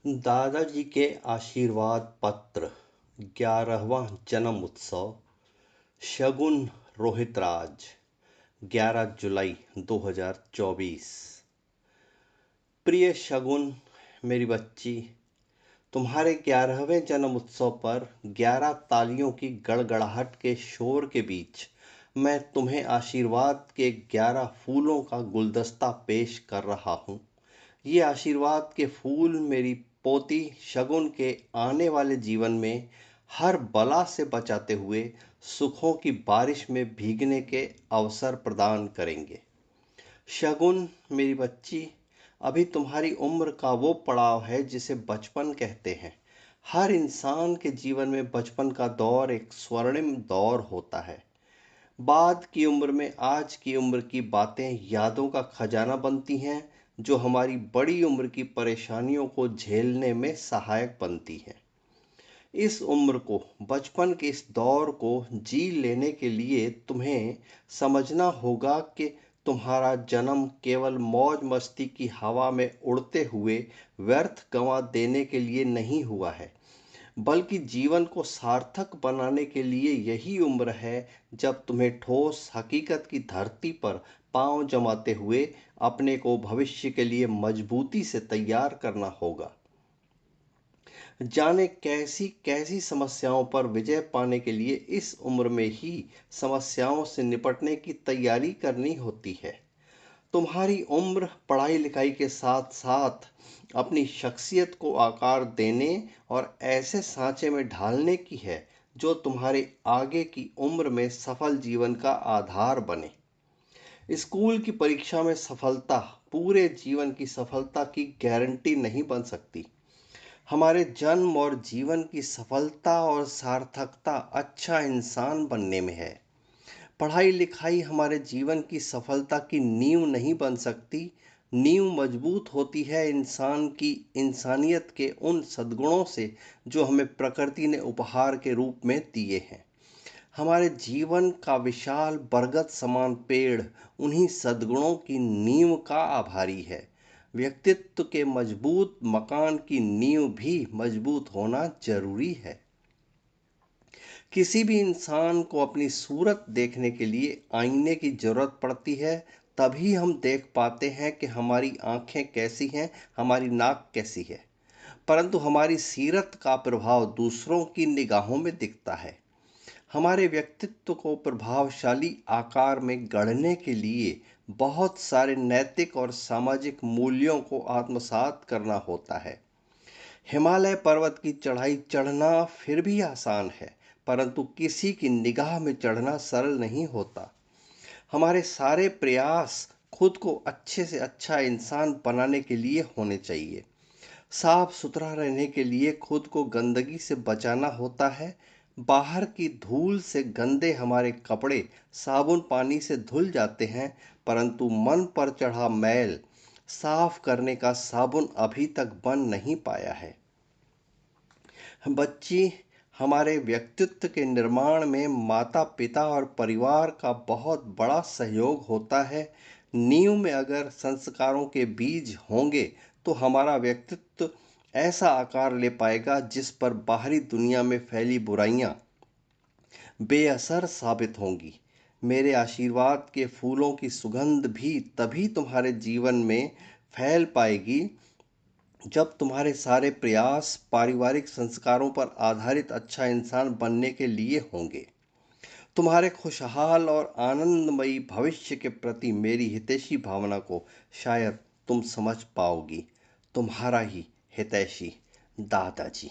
दादाजी के आशीर्वाद पत्र 11वां जन्म उत्सव। शगुन रोहितराज 11 जुलाई 2024। प्रिय शगुन, मेरी बच्ची, तुम्हारे 11वें जन्म उत्सव पर 11 तालियों की गड़गड़ाहट के शोर के बीच मैं तुम्हें आशीर्वाद के 11 फूलों का गुलदस्ता पेश कर रहा हूँ। ये आशीर्वाद के फूल मेरी पोती शगुन के आने वाले जीवन में हर बला से बचाते हुए सुखों की बारिश में भीगने के अवसर प्रदान करेंगे। शगुन, मेरी बच्ची, अभी तुम्हारी उम्र का वो पड़ाव है जिसे बचपन कहते हैं। हर इंसान के जीवन में बचपन का दौर एक स्वर्णिम दौर होता है। बाद की उम्र में आज की उम्र की बातें यादों का खजाना बनती हैं, जो हमारी बड़ी उम्र की परेशानियों को झेलने में सहायक बनती हैं। इस उम्र को, बचपन के इस दौर को जी लेने के लिए तुम्हें समझना होगा कि तुम्हारा जन्म केवल मौज मस्ती की हवा में उड़ते हुए व्यर्थ गंवा देने के लिए नहीं हुआ है, बल्कि जीवन को सार्थक बनाने के लिए यही उम्र है जब तुम्हें ठोस हकीकत की धरती पर पांव जमाते हुए अपने को भविष्य के लिए मजबूती से तैयार करना होगा। जाने कैसी कैसी समस्याओं पर विजय पाने के लिए इस उम्र में ही समस्याओं से निपटने की तैयारी करनी होती है। तुम्हारी उम्र पढ़ाई लिखाई के साथ साथ अपनी शख्सियत को आकार देने और ऐसे सांचे में ढालने की है जो तुम्हारे आगे की उम्र में सफल जीवन का आधार बने। स्कूल की परीक्षा में सफलता पूरे जीवन की सफलता की गारंटी नहीं बन सकती। हमारे जन्म और जीवन की सफलता और सार्थकता अच्छा इंसान बनने में है। पढ़ाई लिखाई हमारे जीवन की सफलता की नींव नहीं बन सकती। नींव मजबूत होती है इंसान की इंसानियत के उन सद्गुणों से जो हमें प्रकृति ने उपहार के रूप में दिए हैं। हमारे जीवन का विशाल बरगद समान पेड़ उन्हीं सद्गुणों की नींव का आभारी है। व्यक्तित्व के मजबूत मकान की नींव भी मजबूत होना जरूरी है। किसी भी इंसान को अपनी सूरत देखने के लिए आईने की जरूरत पड़ती है, तभी हम देख पाते हैं कि हमारी आंखें कैसी हैं, हमारी नाक कैसी है। परंतु हमारी सीरत का प्रभाव दूसरों की निगाहों में दिखता है। हमारे व्यक्तित्व को प्रभावशाली आकार में गढ़ने के लिए बहुत सारे नैतिक और सामाजिक मूल्यों को आत्मसात करना होता है। हिमालय पर्वत की चढ़ाई चढ़ना फिर भी आसान है, परंतु किसी की निगाह में चढ़ना सरल नहीं होता। हमारे सारे प्रयास खुद को अच्छे से अच्छा इंसान बनाने के लिए होने चाहिए। साफ सुथरा रहने के लिए खुद को गंदगी से बचाना होता है। बाहर की धूल से गंदे हमारे कपड़े साबुन पानी से धुल जाते हैं, परंतु मन पर चढ़ा मैल साफ करने का साबुन अभी तक बन नहीं पाया है। बच्ची, हमारे व्यक्तित्व के निर्माण में माता पिता और परिवार का बहुत बड़ा सहयोग होता है। नींव में अगर संस्कारों के बीज होंगे तो हमारा व्यक्तित्व ऐसा आकार ले पाएगा जिस पर बाहरी दुनिया में फैली बुराइयां बेअसर साबित होंगी। मेरे आशीर्वाद के फूलों की सुगंध भी तभी तुम्हारे जीवन में फैल पाएगी जब तुम्हारे सारे प्रयास पारिवारिक संस्कारों पर आधारित अच्छा इंसान बनने के लिए होंगे। तुम्हारे खुशहाल और आनंदमयी भविष्य के प्रति मेरी हितैषी भावना को शायद तुम समझ पाओगी। तुम्हारा ही हितैषी दादाजी।